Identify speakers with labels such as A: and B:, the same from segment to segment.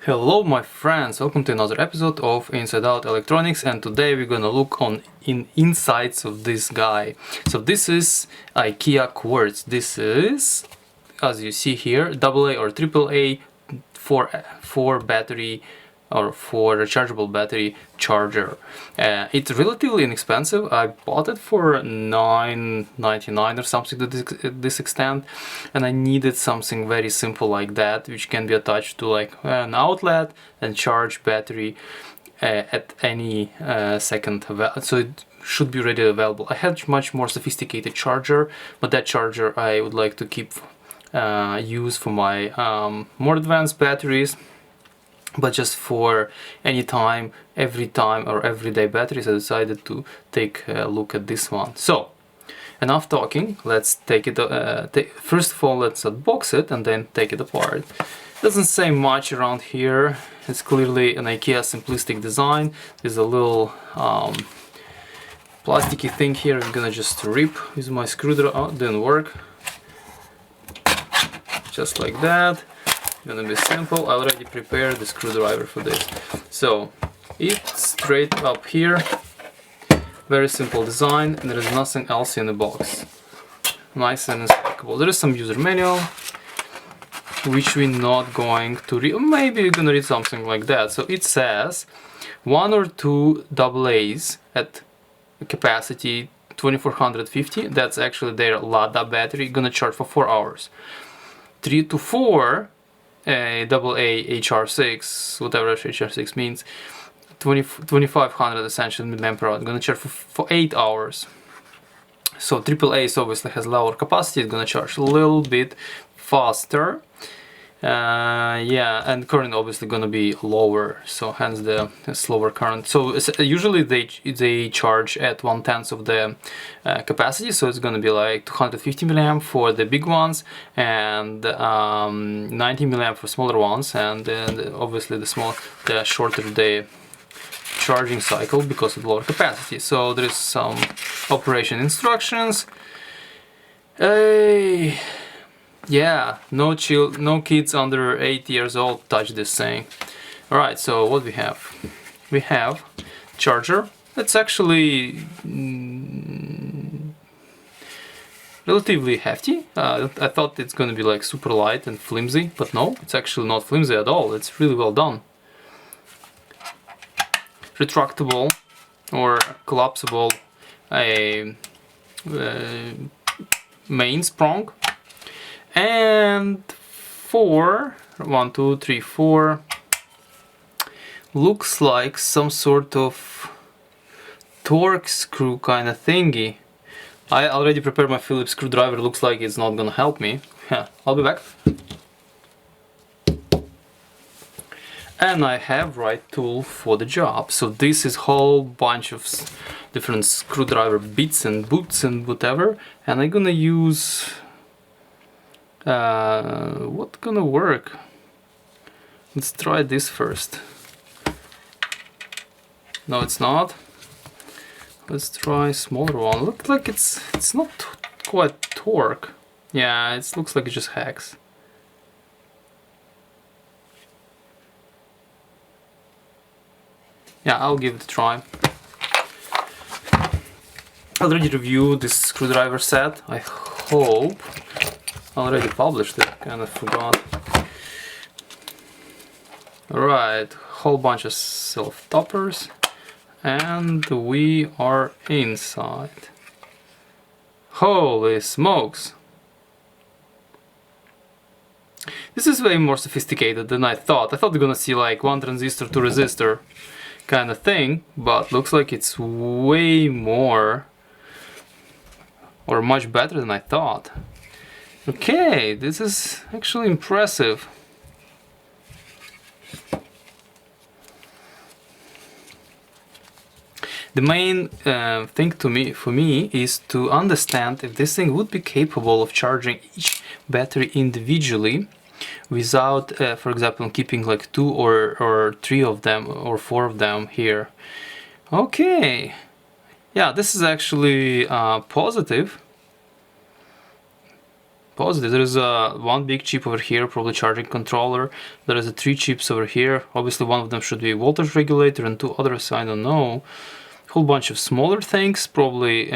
A: Hello my friends, welcome to another episode of Inside Out Electronics, and today we're gonna look on insides of this guy. So this is Ikea Kvarts. This is, as you see here, AA or AAA for battery or for rechargeable battery charger. It's relatively inexpensive. I bought it for $9.99 or something to this extent, and I needed something very simple like that, which can be attached to like an outlet and charge battery at any second. So it should be readily available. I had much more sophisticated charger, but that charger I would like to keep use for my more advanced batteries. But just for any time, every time or everyday batteries, I decided to take a look at this one. So, enough talking, let's take it, first of all let's unbox it and then take it apart. Doesn't say much around here. It's clearly an IKEA simplistic design. There's a little plasticky thing here I'm gonna just rip with my screwdriver. Oh, didn't work. Just like that. Gonna be simple. I already prepared the screwdriver for this. So it's straight up here, very simple design, and there is nothing else in the box. Nice and unstackable. There is some user manual, which we're not going to read. Maybe we're gonna read something like that. So it says 1 or 2 AA's at capacity 2450. That's actually their LADA battery, gonna charge for 4 hours. 3 to 4 AA HR6, whatever HR6 means, 2500 essentially milliampere hour. Gonna charge for 8 hours. So AAA obviously has lower capacity. It's gonna charge a little bit faster. Yeah, and current obviously gonna be lower, so hence the slower current. So usually they charge at 1/10 of the capacity, so it's gonna be like 250 milliamp for the big ones and 90 milliamp for smaller ones, and obviously the shorter the charging cycle because of lower capacity. So there is some operation instructions. Yeah, no kids under 8 years old touch this thing. Alright, so what we have? We have charger. It's actually relatively hefty. I thought it's gonna be like super light and flimsy, but no, it's actually not flimsy at all. It's really well done. Retractable or collapsible main sprung. And 4 looks like some sort of torque screw kind of thingy. I already prepared my Phillips screwdriver. Looks like it's not gonna help me. Yeah, I'll be back. And I have right tool for the job. So this is whole bunch of different screwdriver bits and boots and whatever, and I'm gonna use what's gonna work? Let's try this first. No, it's not. Let's try smaller one. Looks like it's not quite torque. Yeah, it looks like it just hacks. Yeah, I'll give it a try. I already reviewed this screwdriver set. I hope I already published it, kind of forgot. Alright, whole bunch of self-toppers, and we are inside. Holy smokes! This is way more sophisticated than I thought. I thought we're gonna see like 1 transistor, 2 resistor kind of thing, but looks like it's way more, or much better than I thought. Okay, this is actually impressive. The main thing for me is to understand if this thing would be capable of charging each battery individually without, for example, keeping like 2 or 3 of them or 4 of them here. Okay, yeah, this is actually positive. positive. There is one big chip over here, probably charging controller. There is 3 chips over here. Obviously one of them should be a voltage regulator, and 2 others I don't know. Whole bunch of smaller things, probably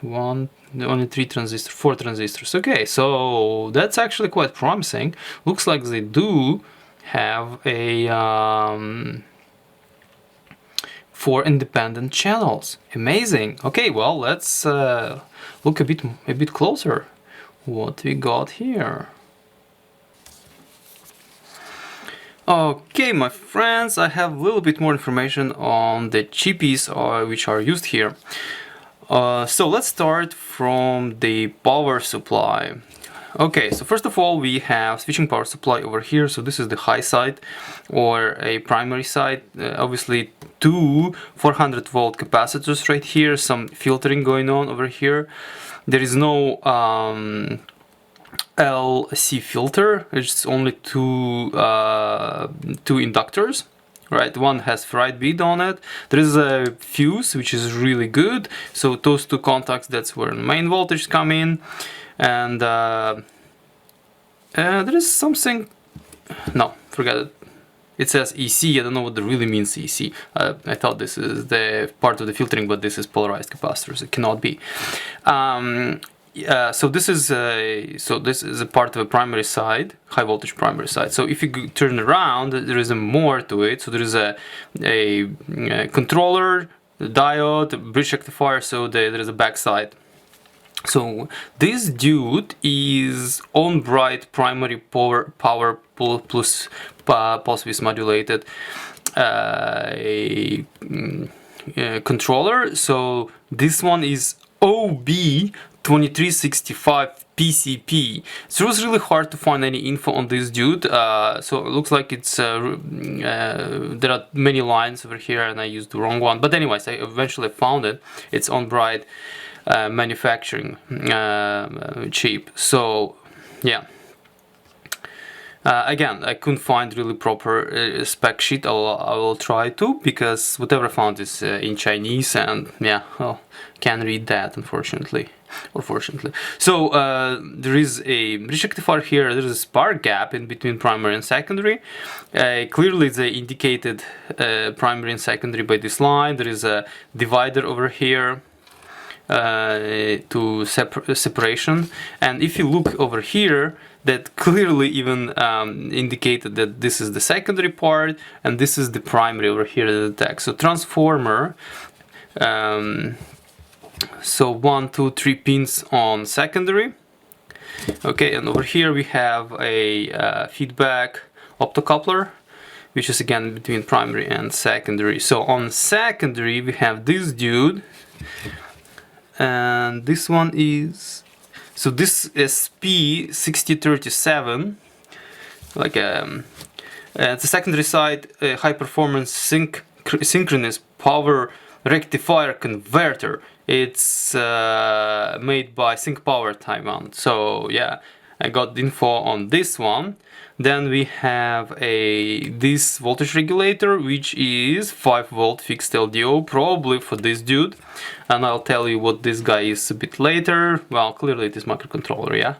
A: only 3 transistors, 4 transistors. Okay, so that's actually quite promising. Looks like they do have a 4 independent channels. Amazing. Okay, well, let's look a bit closer what we got here. Okay, my friends, I have a little bit more information on the chippies which are used here. So let's start from the power supply. Okay, so first of all, we have switching power supply over here. So this is the high side or a primary side. Obviously 2 400 volt capacitors right here, some filtering going on over here. There is no LC filter, it's only two inductors, right? One has ferrite bead on it. There is a fuse which is really good, so those 2 contacts, that's where the main voltage come in. And there is something, no, forget it. It says EC, I don't know what it really means EC. I thought this is the part of the filtering, but this is polarized capacitors, it cannot be. So this is a part of a primary side, high voltage primary side. So if you turn around, there is a more to it. So there is a controller, diode, bridge rectifier. So there is a backside. So this dude is on-bright primary power plus pulse width modulated controller. So this one is OB2365 PCP. So it was really hard to find any info on this dude. So it looks like it's there are many lines over here, and I used the wrong one. But anyways, I eventually found it. It's on-bright manufacturing chip. So yeah. Again, I couldn't find really proper spec sheet. I will try to, because whatever I found is in Chinese, and yeah, well, can't read that, unfortunately, or fortunately. So there is a bridge rectifier here. There is a spark gap in between primary and secondary. Clearly they indicated primary and secondary by this line. There is a divider over here to separation, and if you look over here, that clearly even indicated that this is the secondary part and this is the primary over here at the tech. So transformer, so 1, 2, 3 pins on secondary. Okay, and over here we have a feedback optocoupler, which is again between primary and secondary. So on secondary we have this dude, and this one is, so this is SP6037, like the secondary side, high performance synchronous power rectifier converter. It's made by Sync Power Taiwan. So yeah, I got the info on this one. Then we have this voltage regulator, which is 5 volt fixed LDO, probably for this dude, and I'll tell you what this guy is a bit later. Well, clearly it is microcontroller, yeah.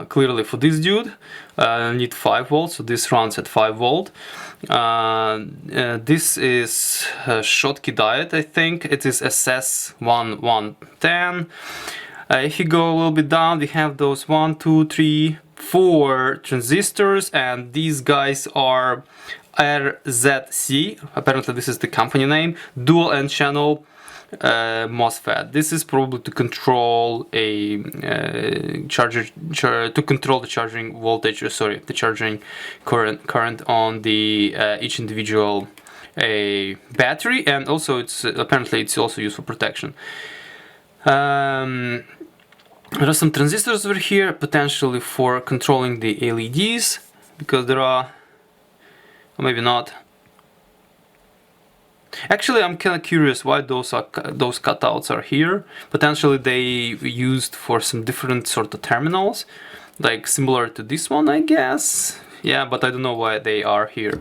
A: Clearly for this dude, need 5 volts, so this runs at 5 volt. This is a Schottky diode, I think. It is SS1110. If you go a little bit down, we have those 1, 2, 3, 4 transistors, and these guys are RZC. Apparently this is the company name. Dual N channel MOSFET. This is probably to control a to control the charging voltage, the charging current on the each individual battery, and also apparently it's also used for protection. There are some transistors over here, potentially for controlling the LEDs, because there are, or maybe not. Actually, I'm kind of curious why those cutouts are here. Potentially they used for some different sort of terminals. like similar to this one, I guess. Yeah, but I don't know why they are here.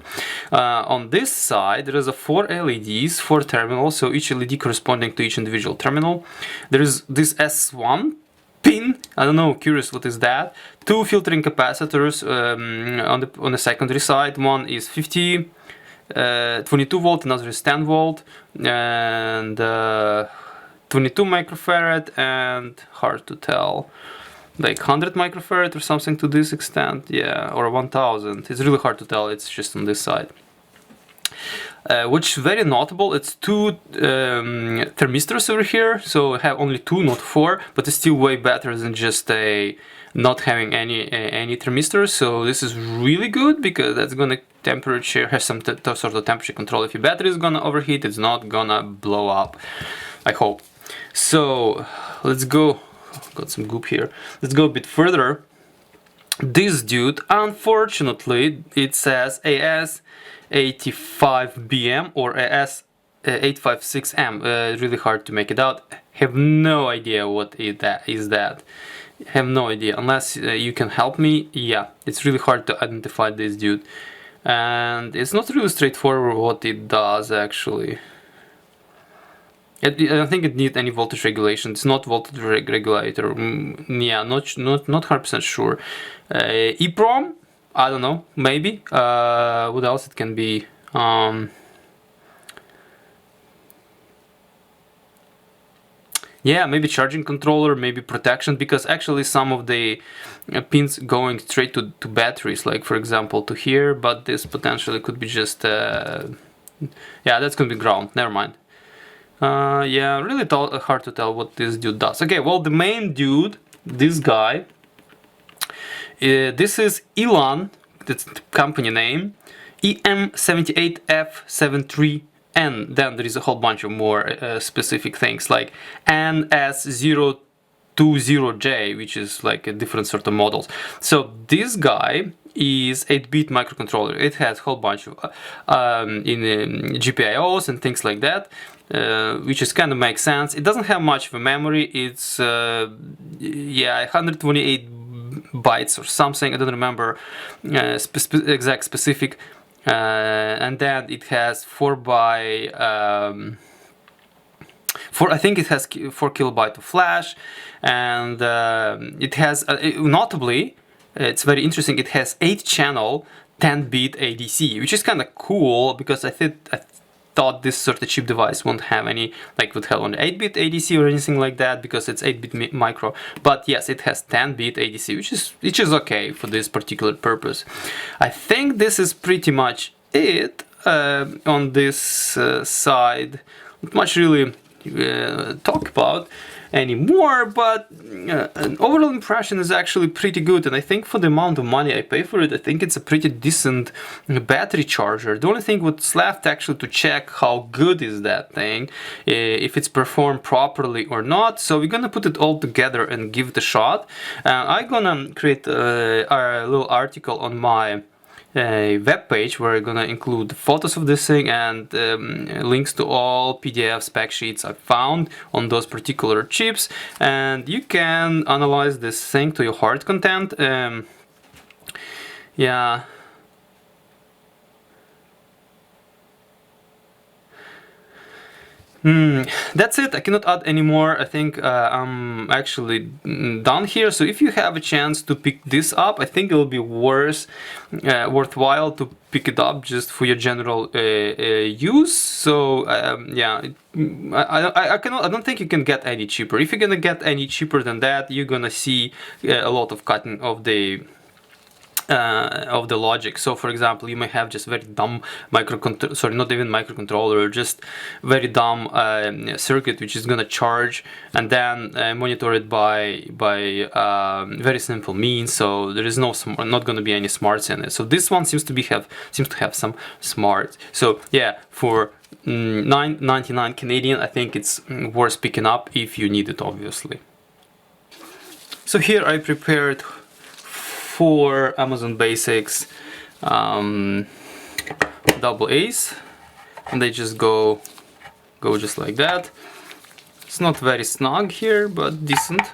A: On this side, there is a 4 LEDs, 4 terminals, so each LED corresponding to each individual terminal. There is this S1 pin, I don't know, curious what is that. 2 filtering capacitors on the secondary side. One is 22 volt, another is 10 volt, and 22 microfarad, and hard to tell, like 100 microfarad or something to this extent, yeah, or 1000. It's really hard to tell, it's just on this side. Which is very notable, it's 2 thermistors over here, so I have only 2, not 4, but it's still way better than just not having any thermistors. So this is really good because that's gonna have some sort of temperature control. If your battery is gonna overheat, it's not gonna blow up, I hope. So let's go, got some goop here, let's go a bit further. This dude, unfortunately, it says AS85BM or AS856M. Really hard to make it out. Have no idea what is that. Have no idea, unless you can help me. Yeah, it's really hard to identify this dude, and it's not really straightforward what it does actually. I don't think it needs any voltage regulation. It's not voltage regulator. Yeah, not 100% sure. EEPROM, I don't know, maybe. What else it can be? Yeah, maybe charging controller, maybe protection, because actually some of the pins going straight to batteries, like for example to here, but this potentially could be just yeah, that's gonna be ground, never mind. Yeah, really hard to tell what this dude does. Okay, well, the main dude, this guy, this is Elon, that's the company name, EM78F73N. Then there is a whole bunch of more specific things like NS020J, which is like a different sort of models. So this guy is 8-bit microcontroller. It has a whole bunch of GPIOs and things like that, which is kind of makes sense. It doesn't have much of a memory. It's yeah, 128 bytes or something. I don't remember exact specific. And then it has 4 by I think it has 4 kilobyte of flash, and it has notably, it's very interesting, it has 8-channel 10-bit ADC, which is kind of cool because I thought this sort of cheap device won't have any, like would have only 8-bit ADC or anything like that, because it's 8-bit micro. But yes, it has 10-bit ADC, which is okay for this particular purpose. I think this is pretty much it on this side. Not much really talk about anymore, but an overall impression is actually pretty good, and I think for the amount of money I pay for it, I think it's a pretty decent battery charger. The only thing what's left actually to check how good is that thing, if it's performed properly or not. So we're gonna put it all together and give it a shot. I'm gonna create a little article on my web page where I'm gonna include photos of this thing and links to all PDF spec sheets I found on those particular chips, and you can analyze this thing to your heart content. Yeah. That's it. I cannot add any more. I think I'm actually done here. So if you have a chance to pick this up, I think it will be worthwhile to pick it up just for your general use. So yeah, I don't think you can get any cheaper. If you're gonna get any cheaper than that, you're gonna see a lot of cutting of the logic. So for example, you may have just very dumb not even microcontroller, just very dumb circuit which is gonna charge and then monitor it by very simple means. So there is not gonna be any smarts in it. So this one seems to have some smarts. So yeah, for $9.99 Canadian, I think it's worth picking up if you need it, obviously. So here I prepared 4 Amazon Basics AA's, and they just go just like that. It's not very snug here, but decent.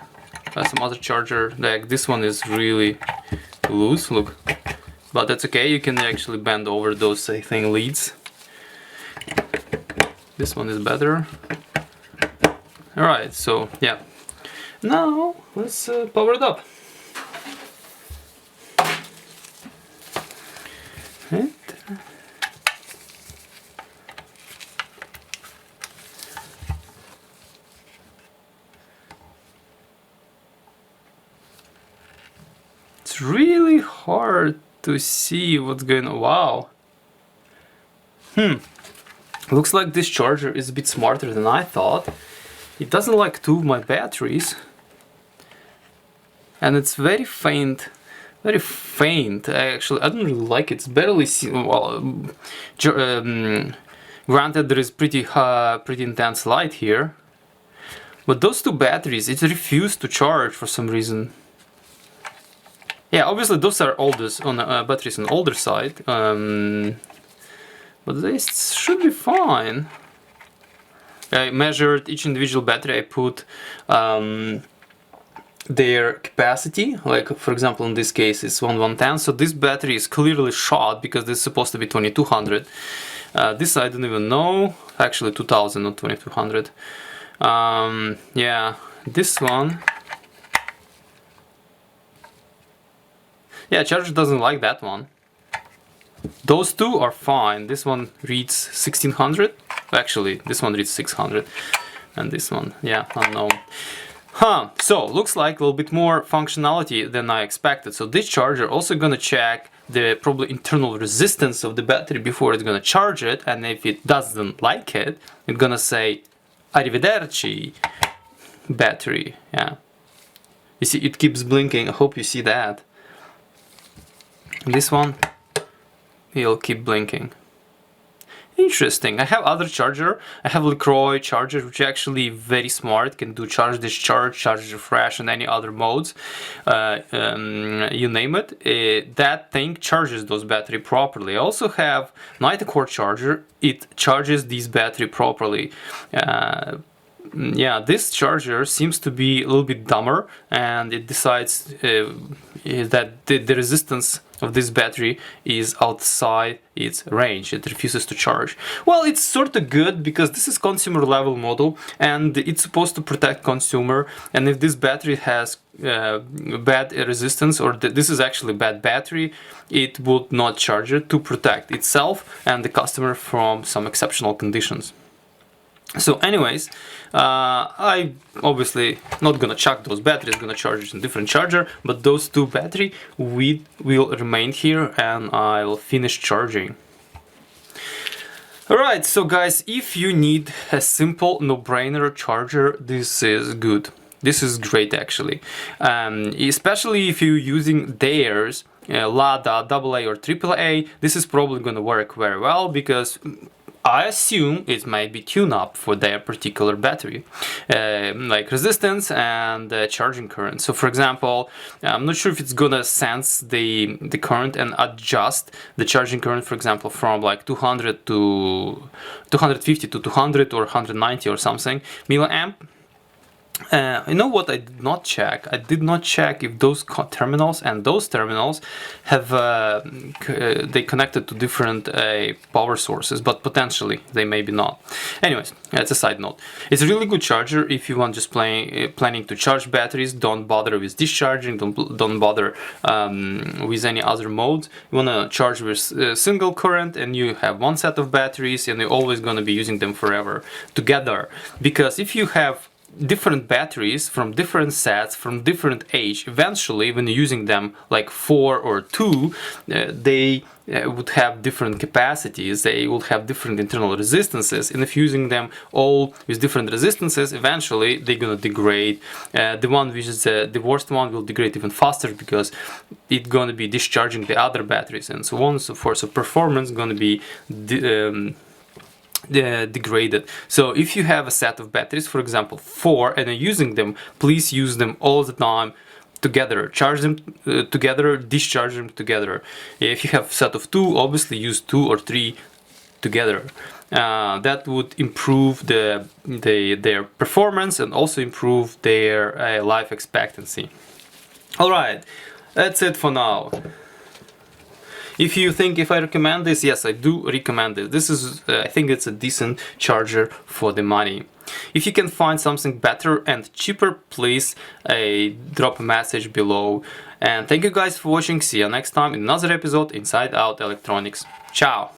A: some other charger. Like this one is really loose, look. But that's okay, you can actually bend over those, I think, leads. This one is better. Alright, so yeah. Now, let's power it up. And it's really hard to see what's going on. Wow. Looks like this charger is a bit smarter than I thought. It doesn't like two of my batteries. And it's very faint. Very faint. Actually, I don't really like it. It's barely seen. Well, granted, there is pretty intense light here. But those two batteries, it refused to charge for some reason. Yeah, obviously those are oldest on batteries on the older side, but they should be fine. I measured each individual battery. I put their capacity, like for example in this case it's 1110, so this battery is clearly shot because this is supposed to be 2200. This I don't even know, actually 2000, not 2200. Yeah, this one. Yeah, charger doesn't like that one. Those two are fine. This one reads 1600. Actually, this one reads 600. And this one, yeah, unknown. So, looks like a little bit more functionality than I expected. So this charger also gonna check the probably internal resistance of the battery before it's gonna charge it. And if it doesn't like it, it's gonna say, Arrivederci, battery. Yeah. You see, it keeps blinking. I hope you see that. This one, he'll keep blinking. Interesting. I have other charger. I have LaCroix charger, which is actually very smart. Can do charge discharge, charge refresh, and any other modes. You name it. That thing charges those battery properly. I also have Ikea charger. It charges these battery properly. Yeah, this charger seems to be a little bit dumber, and it decides that the resistance of this battery is outside its range. It refuses to charge. Well, it's sort of good because this is consumer level model and it's supposed to protect consumer, and if this battery has bad resistance, or this is actually bad battery, it would not charge it to protect itself and the customer from some exceptional conditions. So anyways, I obviously not gonna chuck those batteries, gonna charge it in different charger, but those two battery will remain here and I'll finish charging. Alright, so guys, if you need a simple no-brainer charger, this is good. This is great actually, especially if you're using theirs, Lada, AA or AAA, this is probably gonna work very well because I assume it might be tuned up for their particular battery, like resistance and charging current. So for example, I'm not sure if it's gonna sense the current and adjust the charging current, for example, from like 200 to 250 to 200 or 190 or something milliamp. You know what I did not check? I did not check if those terminals and those terminals have they connected to different power sources, but potentially they maybe not. Anyways, that's a side note. It's a really good charger if you want just planning to charge batteries. Don't bother with discharging. Don't bother with any other modes. You wanna charge with single current, and you have one set of batteries, and you're always gonna be using them forever together. Because if you have different batteries from different sets, from different age, eventually when you're using them like 4 or 2, they would have different capacities, they would have different internal resistances, and if using them all with different resistances, eventually they're gonna degrade. The one which is the worst one will degrade even faster because it's gonna be discharging the other batteries and so on and so forth. So performance is gonna be degraded. So if you have a set of batteries, for example 4, and you're using them, please use them all the time together. Charge them together, discharge them together. If you have a set of 2, obviously use 2 or 3 together. That would improve their performance and also improve their life expectancy. Alright, that's it for now. If I recommend this, yes, I do recommend it. This is, I think it's a decent charger for the money. If you can find something better and cheaper, please drop a message below. And thank you guys for watching. See you next time in another episode Inside Out Electronics. Ciao!